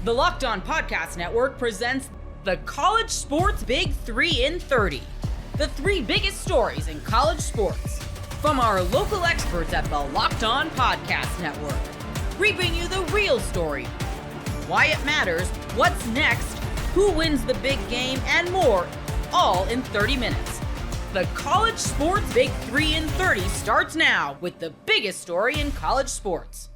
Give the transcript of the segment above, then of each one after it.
The Locked On Podcast Network presents the College Sports Big 3 in 30. The three biggest stories in college sports. From our local experts at the Locked On Podcast Network. Bringing you the real story. Why it matters, what's next, who wins the big game, and more, all in 30 minutes. The College Sports Big 3 in 30 starts now with the biggest story in college sports.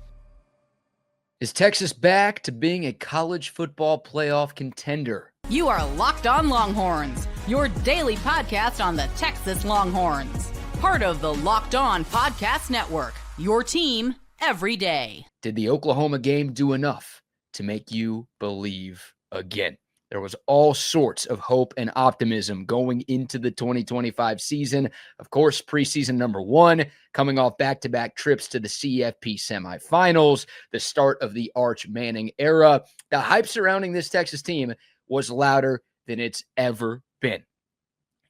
Is Texas back to being a college football playoff contender? You are Locked On Longhorns, your daily podcast on the Texas Longhorns. Part of the Locked On Podcast Network, your team every day. Did the Oklahoma game do enough to make you believe again? There was all sorts of hope and optimism going into the 2025 season. Of course, preseason number one, coming off back-to-back trips to the CFP semifinals, the start of the Arch Manning era. The hype surrounding this Texas team was louder than it's ever been.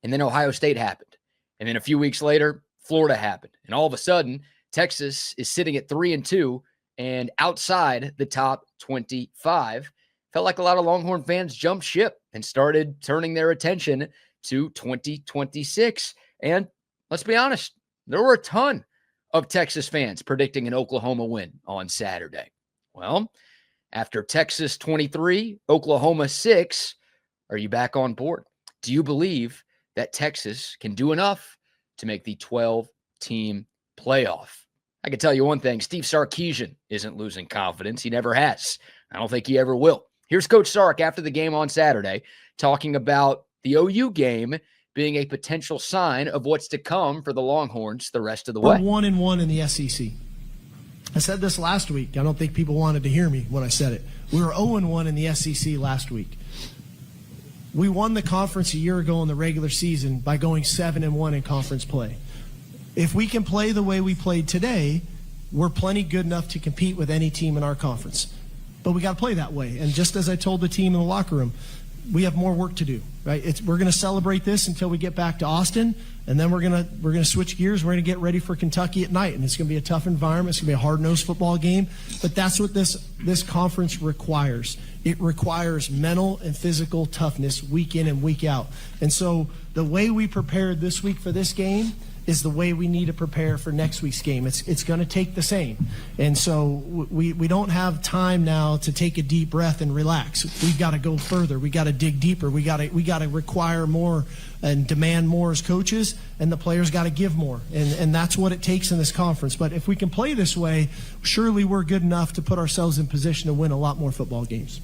And then Ohio State happened. And then a few weeks later, Florida happened. And all of a sudden, Texas is sitting at 3-2 and outside the top 25. Felt like a lot of Longhorn fans jumped ship and started turning their attention to 2026. And let's be honest, there were a ton of Texas fans predicting an Oklahoma win on Saturday. Well, after Texas 23, Oklahoma 6, are you back on board? Do you believe that Texas can do enough to make the 12-team playoff? I can tell you one thing, Steve Sarkisian isn't losing confidence. He never has. I don't think he ever will. Here's Coach Sark after the game on Saturday talking about the OU game being a potential sign of what's to come for the Longhorns the rest of the way. We're 1-1 in the SEC. I said this last week. I don't think people wanted to hear me when I said it. We were 0-1 in the SEC last week. We won the conference a year ago in the regular season by going 7-1 in conference play. If we can play the way we played today, we're plenty good enough to compete with any team in our conference. But we got to play that way. And just as I told the team in the locker room, we have more work to do, right? We're going to celebrate this until we get back to Austin, and then we're going to switch gears. We're going to get ready for Kentucky at night, and it's going to be a tough environment. It's going to be a hard-nosed football game. But that's what this conference requires. It requires mental and physical toughness week in and week out. And so the way we prepared this week for this game is the way we need to prepare for next week's game. It's going to take the same. And so we don't have time now to take a deep breath and relax. We've got to go further. We got to dig deeper. We got to require more and demand more as coaches, and the players got to give more. And that's what it takes in this conference. But if we can play this way, surely we're good enough to put ourselves in position to win a lot more football games.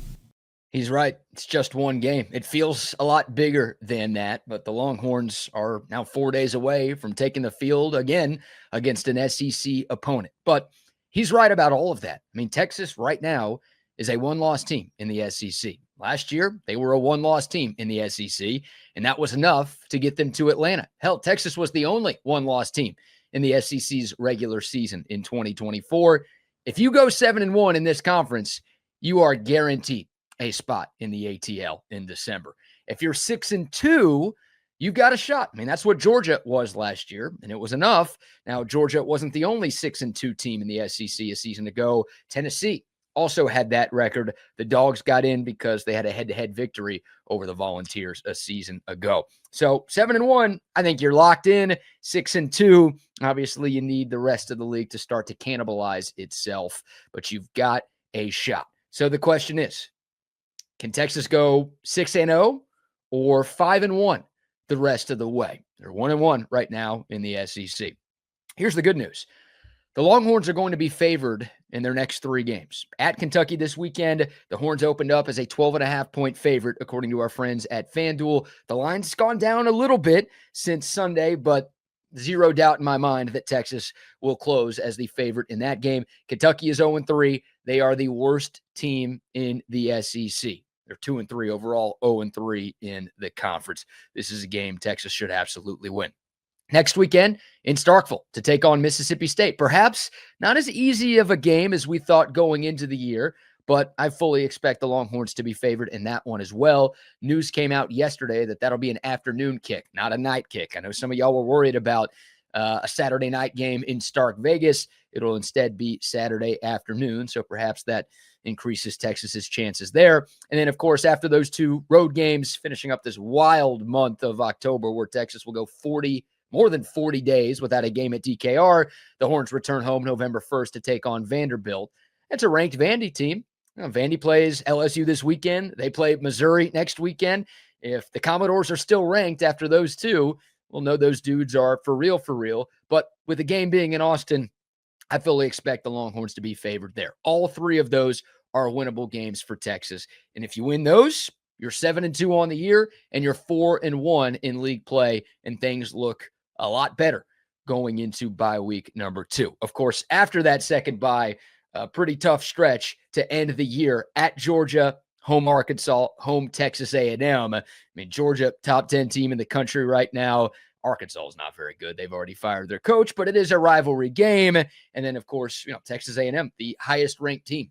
He's right. It's just one game. It feels a lot bigger than that, but the Longhorns are now 4 days away from taking the field again against an SEC opponent. But he's right about all of that. I mean, Texas right now is a one-loss team in the SEC. Last year, they were a one-loss team in the SEC, and that was enough to get them to Atlanta. Hell, Texas was the only one-loss team in the SEC's regular season in 2024. If you go 7-1 in this conference, you are guaranteed a spot in the ATL in December. If you're 6-2, you've got a shot. I mean, that's what Georgia was last year, and it was enough. Now, Georgia wasn't the only 6-2 team in the SEC a season ago. Tennessee also had that record. The Dogs got in because they had a head-to-head victory over the Volunteers a season ago. So 7-1, I think you're locked in. 6-2, obviously you need the rest of the league to start to cannibalize itself, but you've got a shot. So the question is, can Texas go 6-0 or 5-1 the rest of the way? They're 1-1 right now in the SEC. Here's the good news. The Longhorns are going to be favored in their next three games. At Kentucky this weekend, the Horns opened up as a 12.5-point favorite, according to our friends at FanDuel. The line's gone down a little bit since Sunday, but zero doubt in my mind that Texas will close as the favorite in that game. Kentucky is 0-3. They are the worst team in the SEC. They're 2-3 overall, 0-3 in the conference. This is a game Texas should absolutely win. Next weekend in Starkville to take on Mississippi State. Perhaps not as easy of a game as we thought going into the year, but I fully expect the Longhorns to be favored in that one as well. News came out yesterday that that'll be an afternoon kick, not a night kick. I know some of y'all were worried about a Saturday night game in Stark Vegas. It'll instead be Saturday afternoon. So perhaps that increases Texas's chances there. And then, of course, after those two road games, finishing up this wild month of October where Texas will go more than 40 days without a game at DKR, the Horns return home November 1st to take on Vanderbilt. It's a ranked Vandy team. Vandy plays LSU this weekend. They play Missouri next weekend. If the Commodores are still ranked after those two, we'll know those dudes are for real. But with the game being in Austin, I fully expect the Longhorns to be favored there. All three of those are winnable games for Texas. And if you win those, you're 7-2 on the year, and you're 4-1 in league play, and things look a lot better going into bye week number 2. Of course, after that second bye, a pretty tough stretch to end the year at Georgia, home Arkansas, home Texas A&M. I mean, Georgia, top 10 team in the country right now. Arkansas is not very good. They've already fired their coach, but it is a rivalry game. And then, of course, Texas A&M, the highest ranked team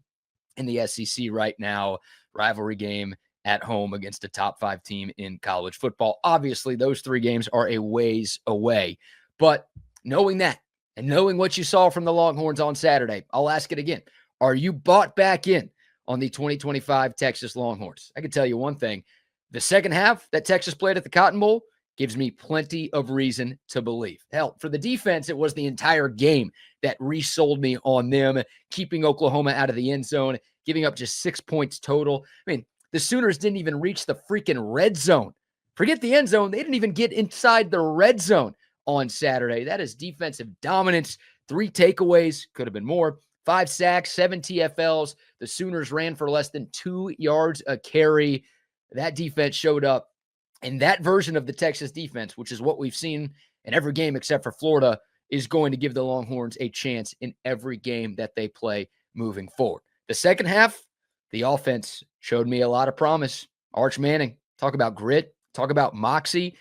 in the SEC right now. Rivalry game at home against a top 5 team in college football. Obviously, those 3 games are a ways away. But knowing that, and knowing what you saw from the Longhorns on Saturday, I'll ask it again. Are you bought back in on the 2025 Texas Longhorns? I can tell you one thing. The second half that Texas played at the Cotton Bowl gives me plenty of reason to believe. Hell, for the defense, it was the entire game that resold me on them, keeping Oklahoma out of the end zone, giving up just 6 points total. I mean, the Sooners didn't even reach the freaking red zone. Forget the end zone. They didn't even get inside the red zone on Saturday. That is defensive dominance. 3 takeaways, could have been more. 5 sacks, 7 TFLs. The Sooners ran for less than 2 yards a carry. That defense showed up. And that version of the Texas defense, which is what we've seen in every game except for Florida, is going to give the Longhorns a chance in every game that they play moving forward. The second half, the offense showed me a lot of promise. Arch Manning, talk about grit, talk about moxie.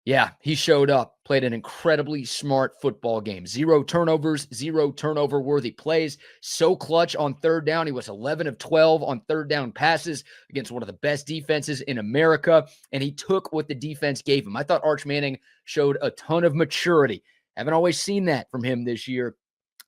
Yeah, he showed up, played an incredibly smart football game. 0 turnovers, 0 turnover-worthy plays. So clutch on third down. He was 11 of 12 on third down passes against one of the best defenses in America, and he took what the defense gave him. I thought Arch Manning showed a ton of maturity. Haven't always seen that from him this year.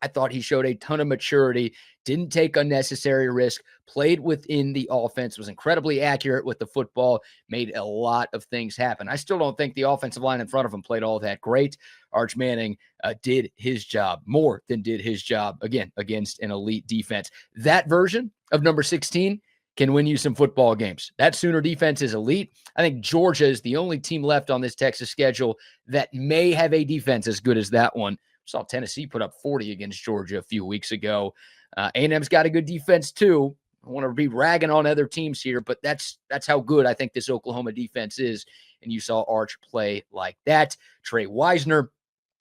I thought he showed a ton of maturity, didn't take unnecessary risk, played within the offense, was incredibly accurate with the football, made a lot of things happen. I still don't think the offensive line in front of him played all that great. Arch Manning did his job, more than did his job, again, against an elite defense. That version of number 16 can win you some football games. That Sooner defense is elite. I think Georgia is the only team left on this Texas schedule that may have a defense as good as that one. Saw Tennessee put up 40 against Georgia a few weeks ago. A&M's got a good defense too. I want to be ragging on other teams here, but that's how good I think this Oklahoma defense is. And you saw Arch play like that. Trey Wisner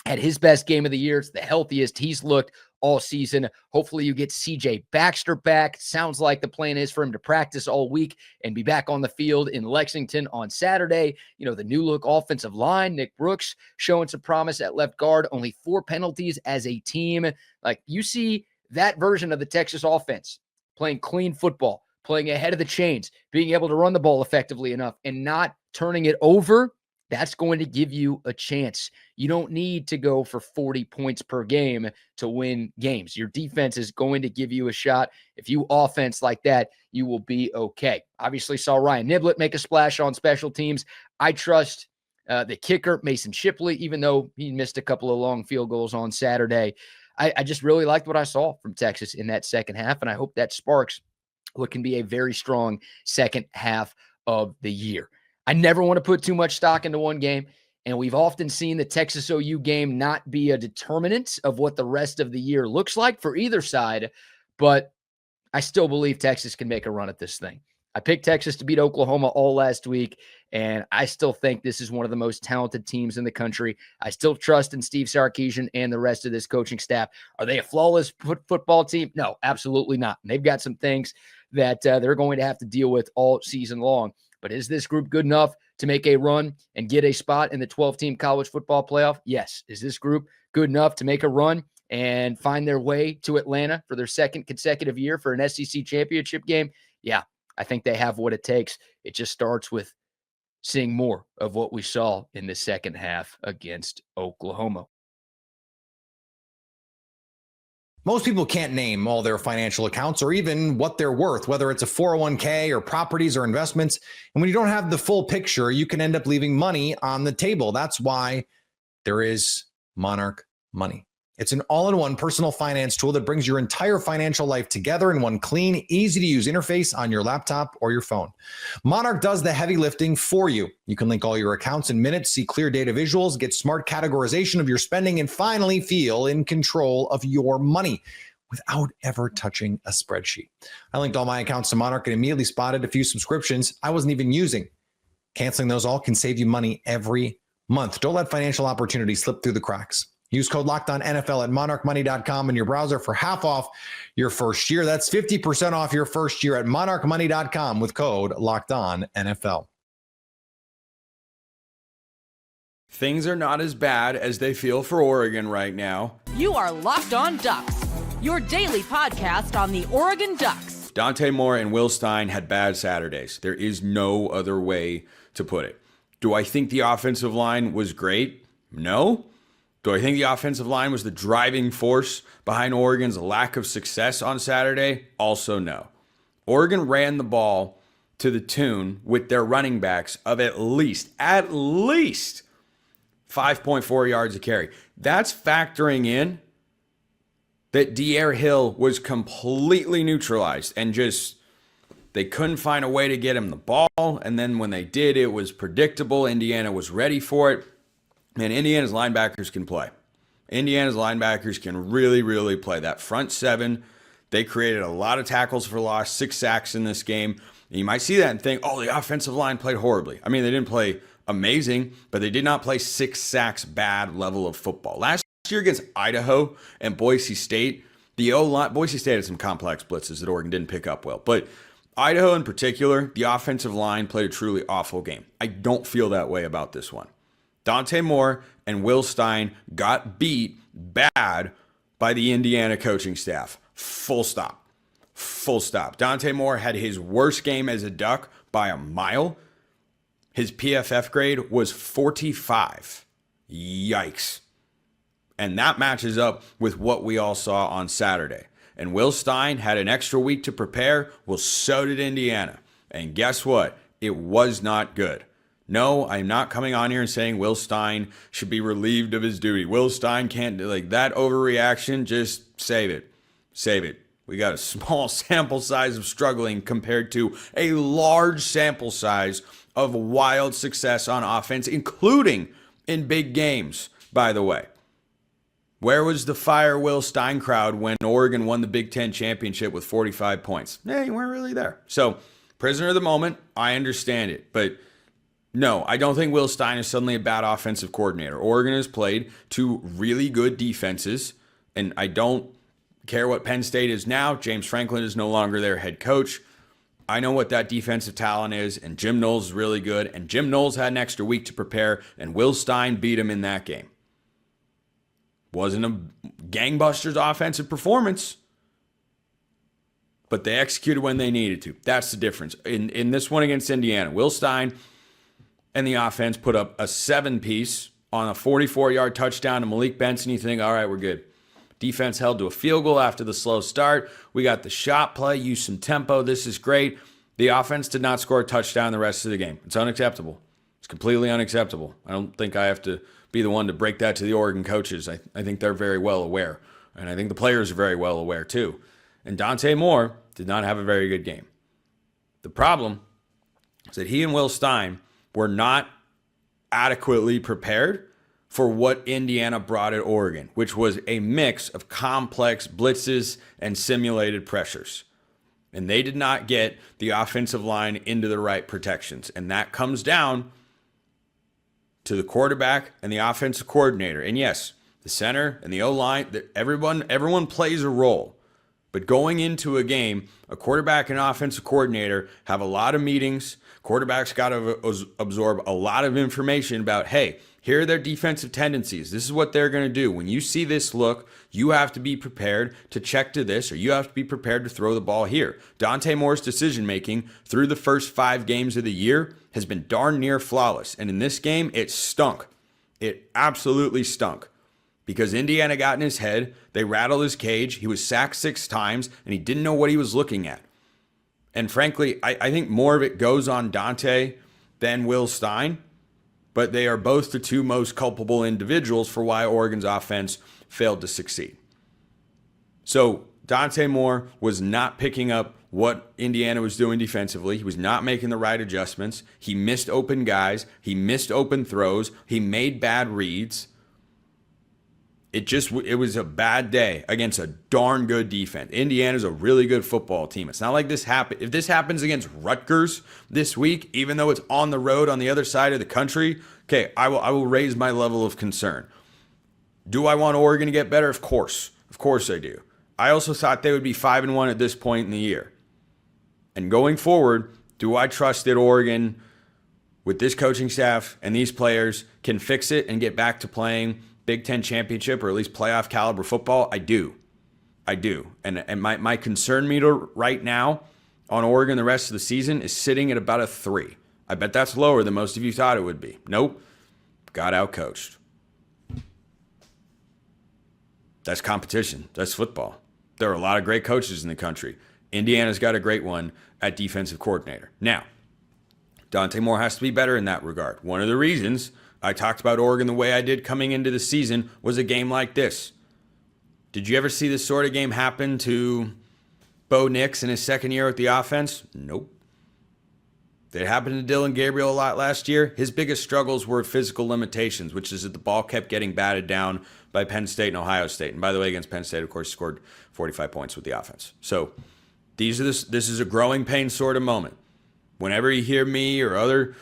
had his best game of the year. It's the healthiest he's looked all season. Hopefully you get CJ Baxter back. Sounds like the plan is for him to practice all week and be back on the field in Lexington on Saturday. The new look offensive line, Nick Brooks showing some promise at left guard, only 4 penalties as a team. Like, you see that version of the Texas offense playing clean football, playing ahead of the chains, being able to run the ball effectively enough and not turning it over. That's going to give you a chance. You don't need to go for 40 points per game to win games. Your defense is going to give you a shot. If you offense like that, you will be okay. Obviously saw Ryan Niblett make a splash on special teams. I trust the kicker, Mason Shipley, even though he missed a couple of long field goals on Saturday. I just really liked what I saw from Texas in that second half, and I hope that sparks what can be a very strong second half of the year. I never want to put too much stock into one game, and we've often seen the Texas OU game not be a determinant of what the rest of the year looks like for either side, but I still believe Texas can make a run at this thing. I picked Texas to beat Oklahoma all last week, and I still think this is one of the most talented teams in the country. I still trust in Steve Sarkisian and the rest of this coaching staff. Are they a flawless football team? No, absolutely not. And they've got some things that they're going to have to deal with all season long. But is this group good enough to make a run and get a spot in the 12-team college football playoff? Yes. Is this group good enough to make a run and find their way to Atlanta for their second consecutive year for an SEC championship game? Yeah, I think they have what it takes. It just starts with seeing more of what we saw in the second half against Oklahoma. Most people can't name all their financial accounts or even what they're worth, whether it's a 401k or properties or investments. And when you don't have the full picture, you can end up leaving money on the table. That's why there is Monarch Money. It's an all-in-one personal finance tool that brings your entire financial life together in one clean, easy-to-use interface on your laptop or your phone. Monarch does the heavy lifting for you. You can link all your accounts in minutes, see clear data visuals, get smart categorization of your spending, and finally feel in control of your money without ever touching a spreadsheet. I linked all my accounts to Monarch and immediately spotted a few subscriptions I wasn't even using. Canceling those all can save you money every month. Don't let financial opportunities slip through the cracks. Use code LOCKEDONNFL at monarchmoney.com in your browser for half off your first year. That's 50% off your first year at monarchmoney.com with code LOCKEDONNFL. Things are not as bad as they feel for Oregon right now. You are Locked On Ducks, your daily podcast on the Oregon Ducks. Dante Moore and Will Stein had bad Saturdays. There is no other way to put it. Do I think the offensive line was great? No. Do I think the offensive line was the driving force behind Oregon's lack of success on Saturday? Also no. Oregon ran the ball to the tune with their running backs of at least 5.4 yards a carry. That's factoring in that D'Air Hill was completely neutralized and just they couldn't find a way to get him the ball. And then when they did, it was predictable. Indiana was ready for it. And Indiana's linebackers can play. Indiana's linebackers can really, really play. That front seven, they created a lot of tackles for loss, 6 sacks in this game. And you might see that and think, oh, the offensive line played horribly. I mean, they didn't play amazing, but they did not play 6 sacks bad level of football. Last year against Idaho and Boise State, the O-line, Boise State had some complex blitzes that Oregon didn't pick up well. But Idaho in particular, the offensive line played a truly awful game. I don't feel that way about this one. Dante Moore and Will Stein got beat bad by the Indiana coaching staff. Full stop. Full stop. Dante Moore had his worst game as a Duck by a mile. His PFF grade was 45. Yikes. And that matches up with what we all saw on Saturday. And Will Stein had an extra week to prepare. Well, so did Indiana. And guess what? It was not good. No, I'm not coming on here and saying Will Stein should be relieved of his duty. Will Stein can't do like that overreaction. Just save it. Save it. We got a small sample size of struggling compared to a large sample size of wild success on offense, including in big games, by the way. Where was the Fire Will Stein crowd when Oregon won the Big Ten championship with 45 points? You weren't really there. So, prisoner of the moment, I understand it. But no, I don't think Will Stein is suddenly a bad offensive coordinator. Oregon has played 2 really good defenses, and I don't care what Penn State is now. James Franklin is no longer their head coach. I know what that defensive talent is, and Jim Knowles is really good, and Jim Knowles had an extra week to prepare, and Will Stein beat him in that game. Wasn't a gangbusters offensive performance, but they executed when they needed to. That's the difference. In this one against Indiana, Will Stein and the offense put up a 7-piece on a 44-yard touchdown to Malik Benson. You think, all right, we're good. Defense held to a field goal after the slow start. We got the shot play, use some tempo. This is great. The offense did not score a touchdown the rest of the game. It's unacceptable. It's completely unacceptable. I don't think I have to be the one to break that to the Oregon coaches. I think they're very well aware. And I think the players are very well aware too. And Dante Moore did not have a very good game. The problem is that he and Will Stein were not adequately prepared for what Indiana brought at Oregon, which was a mix of complex blitzes and simulated pressures. And they did not get the offensive line into the right protections. And that comes down to the quarterback and the offensive coordinator. And yes, the center and the O-line, everyone plays a role. But going into a game, a quarterback and offensive coordinator have a lot of meetings. Quarterback's got to absorb a lot of information about, hey, here are their defensive tendencies. This is what they're going to do. When you see this look, you have to be prepared to check to this, or you have to be prepared to throw the ball here. Dante Moore's decision-making through the first 5 games of the year has been darn near flawless. And in this game, it stunk. It absolutely stunk. because Indiana got in his head. They rattled his cage. He was sacked 6 times, and he didn't know what he was looking at. And frankly, I think more of it goes on Dante than Will Stein, but they are both the 2 most culpable individuals for why Oregon's offense failed to succeed. So Dante Moore was not picking up what Indiana was doing defensively. He was not making the right adjustments. He missed open guys. He missed open throws. He made bad reads. It was a bad day against a darn good defense. Indiana's a really good football team. It's not like this happened. If this happens against Rutgers this week, even though it's on the road on the other side of the country, okay, I will raise my level of concern. Do I want Oregon to get better? Of course I do. I also thought they would be 5-1 at this point in the year. And going forward, do I trust that Oregon, with this coaching staff and these players, can fix it and get back to playing Big Ten championship or at least playoff caliber football? I do. And my concern meter right now on Oregon the rest of the season is sitting at about a 3. I bet that's lower than most of you thought it would be. Nope. Got outcoached. That's competition. That's football. There are a lot of great coaches in the country. Indiana's got a great one at defensive coordinator. Now, Dante Moore has to be better in that regard. One of the reasons I talked about Oregon the way I did coming into the season was a game like this. Did you ever see this sort of game happen to Bo Nix in his second year with the offense? Nope. Did it happen to Dylan Gabriel a lot last year? His biggest struggles were physical limitations, which is that the ball kept getting batted down by Penn State and Ohio State. And by the way, against Penn State, of course, he scored 45 points with the offense. So this is a growing pain sort of moment. Whenever you hear me or other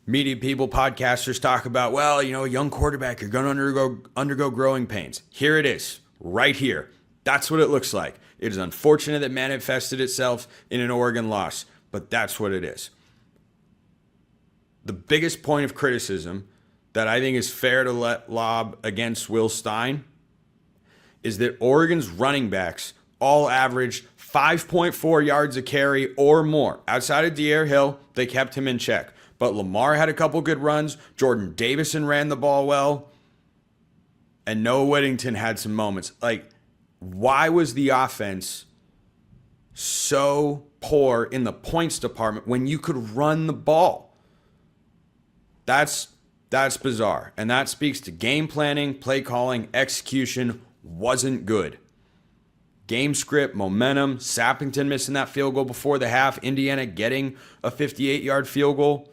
media people, podcasters talk about, well, a young quarterback, you're going to undergo growing pains. Here it is, right here. That's what it looks like. It is unfortunate that manifested itself in an Oregon loss, but that's what it is. The biggest point of criticism that I think is fair to let lob against Will Stein is that Oregon's running backs all averaged 5.4 yards a carry or more. Outside of De'Aaron Hill, they kept him in check. But Lamar had a couple good runs. Jordan Davison ran the ball well. And Noah Whittington had some moments. Why was the offense so poor in the points department when you could run the ball? That's bizarre. And that speaks to game planning, play calling, execution wasn't good. Game script, momentum, Sappington missing that field goal before the half, Indiana getting a 58-yard field goal.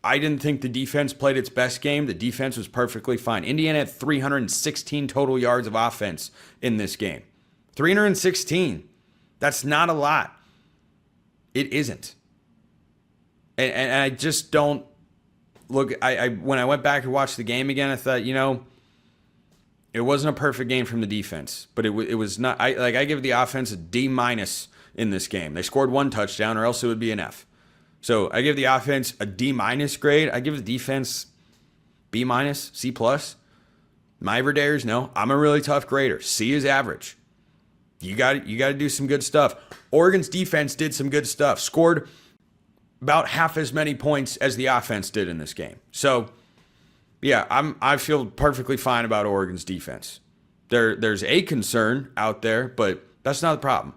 I didn't think the defense played its best game. The defense was perfectly fine. Indiana had 316 total yards of offense in this game. 316. That's not a lot. It isn't. And I just don't look. When I went back and watched the game again, I thought, it wasn't a perfect game from the defense, but it was not. I give the offense a D- in this game. They scored 1 touchdown, or else it would be an F. So I give the offense a D- grade. I give the defense B-, C+. My Everdares, no. I'm a really tough grader. C is average. You got to do some good stuff. Oregon's defense did some good stuff. Scored about half as many points as the offense did in this game. So, yeah, I feel perfectly fine about Oregon's defense. There's a concern out there, but that's not the problem.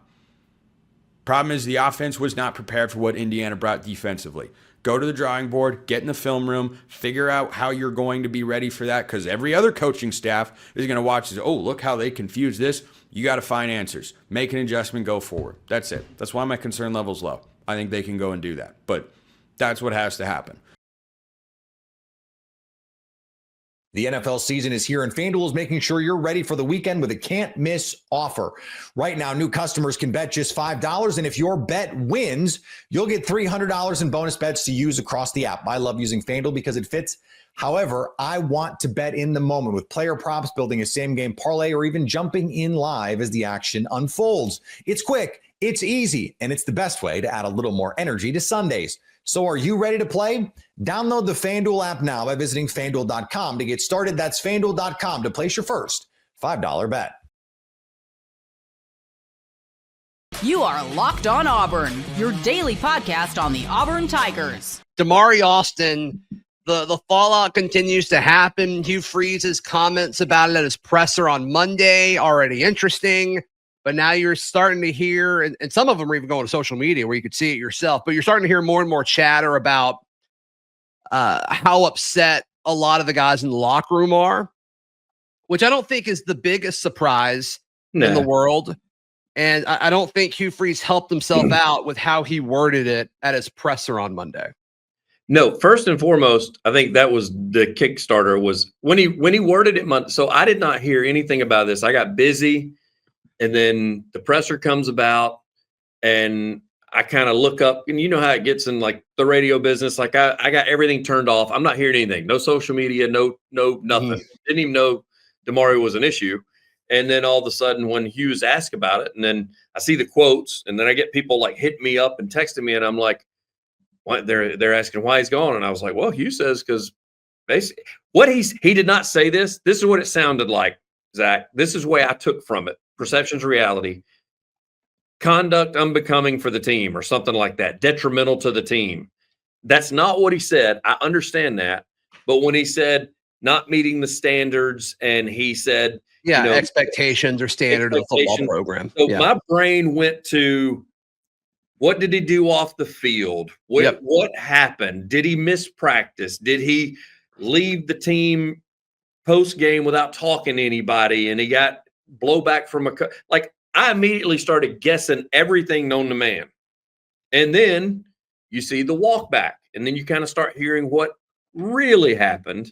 Problem is the offense was not prepared for what Indiana brought defensively. Go to the drawing board, get in the film room, figure out how you're going to be ready for that, because every other coaching staff is going to watch this. Oh, look how they confused this. You got to find answers. Make an adjustment, go forward. That's it. That's why my concern level's low. I think they can go and do that, but that's what has to happen. The NFL season is here, and FanDuel is making sure you're ready for the weekend with a can't-miss offer. Right now, new customers can bet just $5, and if your bet wins, you'll get $300 in bonus bets to use across the app. I love using FanDuel because it fits. However, I want to bet in the moment with player props, building a same-game parlay, or even jumping in live as the action unfolds. It's quick, it's easy, and it's the best way to add a little more energy to Sundays. So are you ready to play? Download the FanDuel app now by visiting FanDuel.com to get started. That's FanDuel.com to place your first $5 bet. You are Locked On Auburn, your daily podcast on the Auburn Tigers. Damari Austin the fallout continues to happen. Hugh Freeze's comments about it at his presser on Monday, already interesting. But now you're starting to hear, and some of them are even going to social media where you could see it yourself, but you're starting to hear more and more chatter about how upset a lot of the guys in the locker room are, which I don't think is the biggest surprise in the world. And I don't think Hugh Freeze helped himself out with how he worded it at his presser on Monday. No, first and foremost, I think that was the Kickstarter was when he worded it. So I did not hear anything about this. I got busy, and then the presser comes about, and I kind of look up, and you know how it gets in like the radio business. Like I got everything turned off. I'm not hearing anything. No social media, no nothing. Didn't even know DeMario was an issue. And then all of a sudden, when Hughes asked about it, and then I see the quotes, and then I get people like hitting me up and texting me, and I'm like, "What?" They're asking why he's gone, and I was like, "Well, Hughes says because basically he did not say this. This is what it sounded like, Zach. This is the way I took from it. Perception's reality. Conduct unbecoming for the team, or something like that. Detrimental to the team. That's not what he said. I understand that, but when he said not meeting the standards, and he said." Yeah, expectations or standard of the football program. So my brain went to, what did he do off the field? What happened? Did he miss practice? Did he leave the team post game without talking to anybody? And he got blowback from I immediately started guessing everything known to man. And then you see the walk back, and then you kind of start hearing what really happened.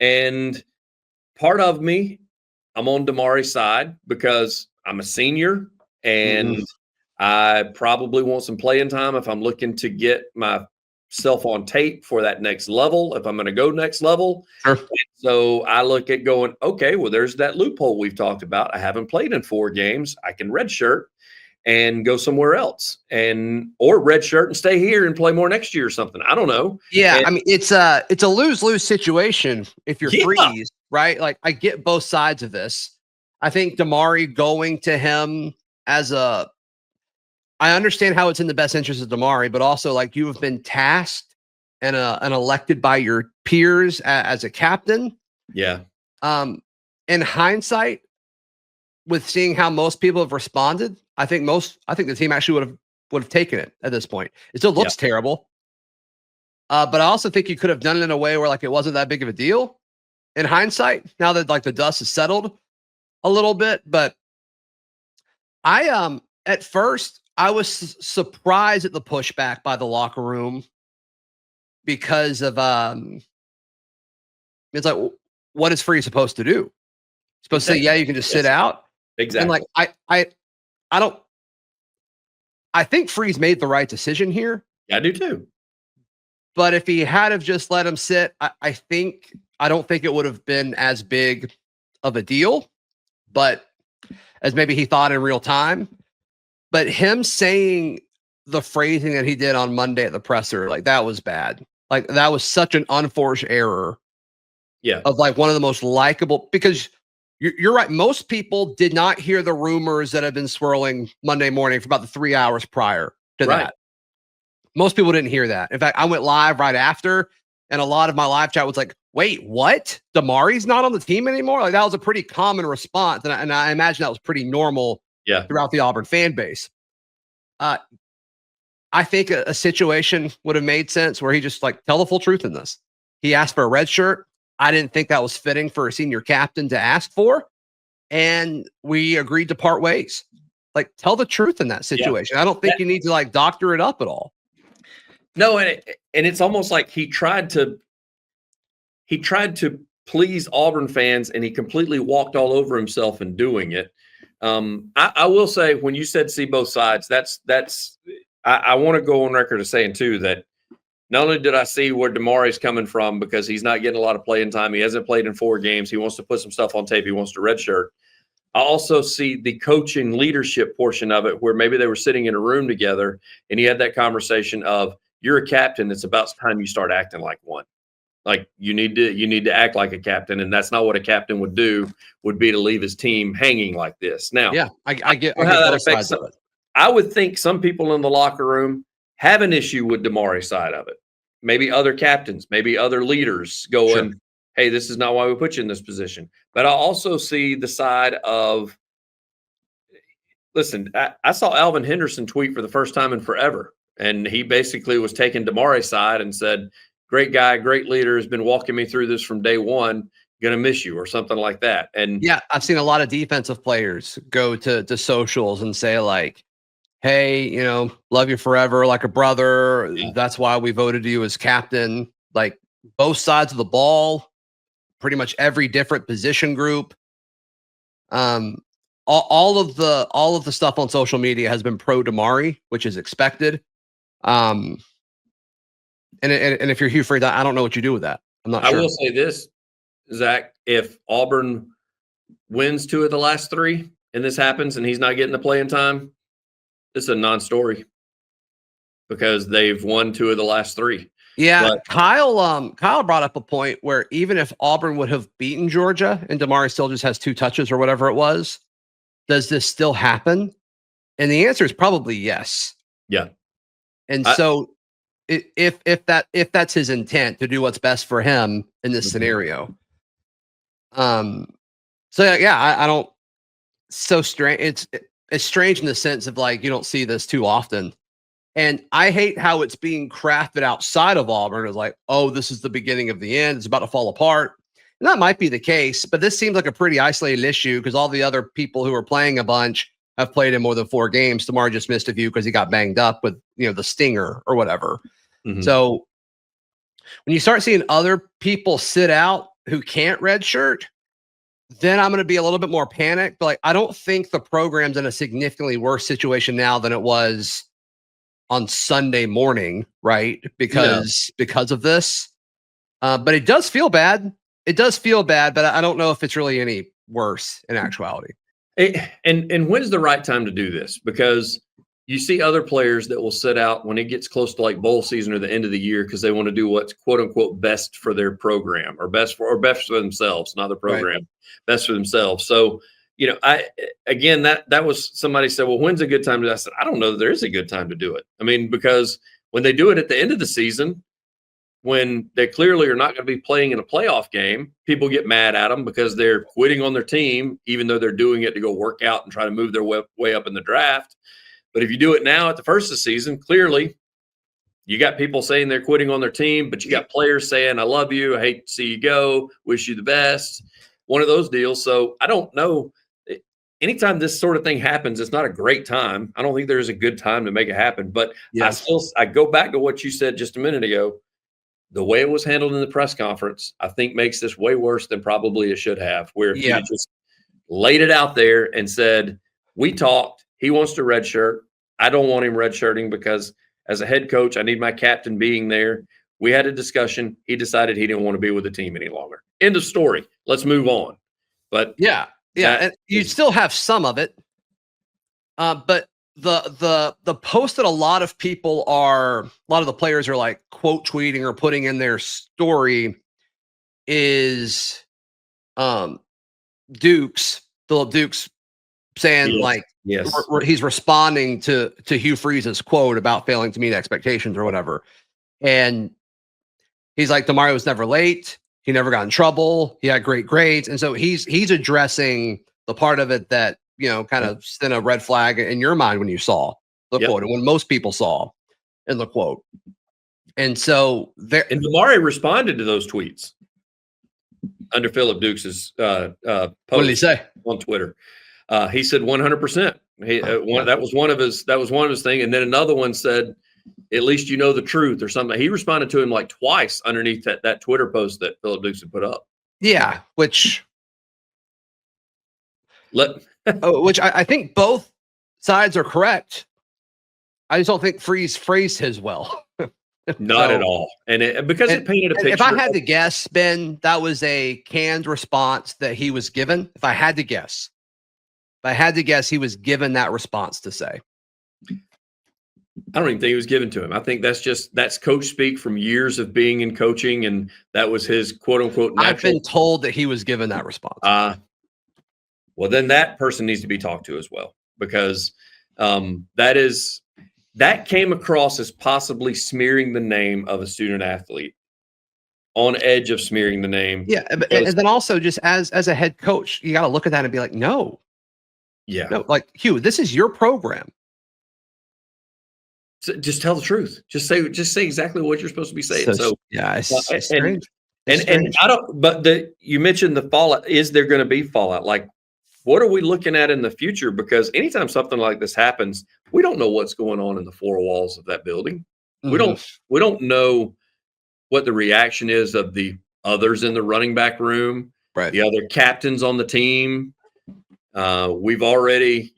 And part of me, I'm on Damari's side because I'm a senior, and I probably want some playing time if I'm looking to get myself on tape for that next level, if I'm going to go next level. Sure. So I look at going, okay, well, there's that loophole we've talked about. I haven't played in 4 games. I can redshirt and go somewhere else, or redshirt and stay here and play more next year or something. I don't know. Yeah, I mean, it's a lose-lose situation if you're Freeze. Right? Like, I get both sides of this. I think Damari going to him I understand how it's in the best interest of Damari, but also like you have been tasked and elected by your peers as a captain. Yeah. In hindsight, with seeing how most people have responded, I think the team actually would have taken it at this point. It still looks terrible. But I also think you could have done it in a way where like it wasn't that big of a deal. In hindsight, now that like the dust has settled a little bit, but I at first I was surprised at the pushback by the locker room because of it's like, what is Free supposed to do? Supposed to say, yeah, you can just sit out. Exactly. And like I think Freeze made the right decision here. Yeah, I do too. But if he had have just let him sit, I don't think it would have been as big of a deal, but as maybe he thought in real time. But him saying the phrasing that he did on Monday at the presser, like that was bad. Like that was such an unforced error. Yeah. Of like one of the most likable, because you're right. Most people did not hear the rumors that have been swirling Monday morning for about the 3 hours prior to that. Most people didn't hear that. In fact, I went live right after, and a lot of my live chat was like, wait, what? Damari's not on the team anymore? Like that was a pretty common response. And I imagine that was pretty normal throughout the Auburn fan base. I think a situation would have made sense where he just like tell the full truth in this. He asked for a red shirt. I didn't think that was fitting for a senior captain to ask for. And we agreed to part ways. Like tell the truth in that situation. I don't think you need to like doctor it up at all. No, and it's almost like he tried to please Auburn fans, and he completely walked all over himself in doing it. I will say, when you said see both sides, I want to go on record as saying too that not only did I see where Damari's coming from because he's not getting a lot of playing time, he hasn't played in 4 games, he wants to put some stuff on tape, he wants to redshirt. I also see the coaching leadership portion of it, where maybe they were sitting in a room together and he had that conversation of, you're a captain, it's about time you start acting like one. Like you need to act like a captain, and that's not what a captain would do. Would be to leave his team hanging like this. Now, I get how that affects it. I would think some people in the locker room have an issue with Damari's side of it. maybe other captains, maybe other leaders going, hey, this is not why we put you in this position. But I also see the side of, listen, I saw Alvin Henderson tweet for the first time in forever. And he basically was taking Damari's side and said, great guy, great leader, has been walking me through this from day one. Gonna miss you, or something like that. And yeah, I've seen a lot of defensive players go to socials and say like, hey, love you forever, like a brother. That's why we voted you as captain. Like both sides of the ball, pretty much every different position group. All of the stuff on social media has been pro Damari, which is expected. And if you're Hugh Freeze, I don't know what you do with that. I'm not sure. I will say this, Zach, if Auburn wins 2 of the last 3 and this happens and he's not getting the playing time, it's a non-story because they've won 2 of the last 3. Yeah, but Kyle brought up a point where even if Auburn would have beaten Georgia and Damari still just has 2 touches or whatever it was, does this still happen? And the answer is probably yes. Yeah. And so if that's his intent to do what's best for him in this scenario. So yeah, I don't, so strange. It's strange in the sense of like, you don't see this too often. And I hate how it's being crafted outside of Auburn as like, oh, this is the beginning of the end. It's about to fall apart. And that might be the case, but this seems like a pretty isolated issue because all the other people who are playing a bunch have played in more than 4 games. Damar just missed a few because he got banged up with, the stinger or whatever. Mm-hmm. So when you start seeing other people sit out who can't redshirt, then I'm going to be a little bit more panicked. But like, I don't think the program's in a significantly worse situation now than it was on Sunday morning, right? Because of this. But it does feel bad. It does feel bad, but I don't know if it's really any worse in actuality. And when's the right time to do this? Because you see other players that will sit out when it gets close to like bowl season or the end of the year because they want to do what's quote unquote best for their program or best for themselves, not the program, right. Best for themselves. So, that was somebody said, well, when's a good time to do that? I said, I don't know that there is a good time to do it. I mean, because when they do it at the end of the season, when they clearly are not going to be playing in a playoff game, people get mad at them because they're quitting on their team, even though they're doing it to go work out and try to move their way up in the draft. But if you do it now at the first of the season, clearly you got people saying they're quitting on their team, but you got players saying, I love you. I hate to see you go. Wish you the best. One of those deals. So I don't know. Anytime this sort of thing happens, it's not a great time. I don't think there's a good time to make it happen. But yes. I go back to what you said just a minute ago. The way it was handled in the press conference, I think makes this way worse than probably it should have, where if you just laid it out there and said, we talked, he wants to redshirt. I don't want him redshirting because as a head coach, I need my captain being there. We had a discussion. He decided he didn't want to be with the team any longer. End of story. Let's move on. But yeah, and you still have some of it. But the post that a lot of the players are like quote tweeting or putting in their story is Philip Dukes saying he's responding to Hugh Freeze's quote about failing to meet expectations or whatever. And he's like, Damari was never late. He never got in trouble. He had great grades. And so he's addressing the part of it that, kind of sent a red flag in your mind when you saw the quote and when most people saw in the quote. And so and Damari responded to those tweets under Philip Dukes' post. What did he say on Twitter? He said 100%. That was one of his thing. And then another one said, at least you know the truth or something. He responded to him like twice underneath that Twitter post that Philip Dukes had put up. Yeah, which I think both sides are correct. I just don't think Freeze phrased his well. Not at all. Because it painted a picture. If I had to guess, Ben, that was a canned response that he was given. If I had to guess, he was given that response to say. I don't even think it was given to him. I think that's coach speak from years of being in coaching, and that was his quote unquote natural. I've been told that he was given that response. Well, then that person needs to be talked to as well, because that is that came across as possibly smearing the name of a student athlete, on edge of smearing the name. Yeah, and then also just as a head coach, you got to look at that and be like, no, like Hugh, this is your program. So just tell the truth. Just say exactly what you're supposed to be saying. So yeah, it's and strange. And I don't. But you mentioned the fallout. Is there going to be fallout? Like, what are we looking at in the future? Because anytime something like this happens, we don't know what's going on in the four walls of that building. Mm-hmm. We don't know what the reaction is of the others in the running back room, right? The other captains on the team. We've already,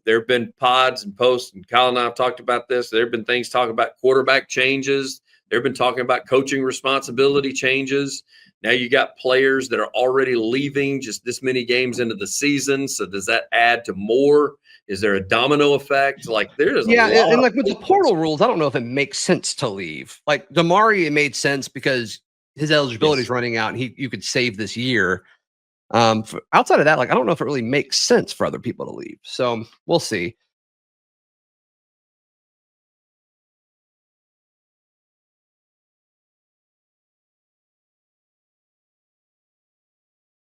there have been pods and posts, and Kyle and I have talked about this. There have been things talking about quarterback changes. They've been talking about coaching responsibility changes. Now you got players that are already leaving just this many games into the season. So does that add to more? Is there a domino effect? Like there's a lot and like with the portal rules, I don't know if it makes sense to leave. Like Damari, it made sense because his eligibility is running out, and you could save this year. Outside of that, like I don't know if it really makes sense for other people to leave. So we'll see.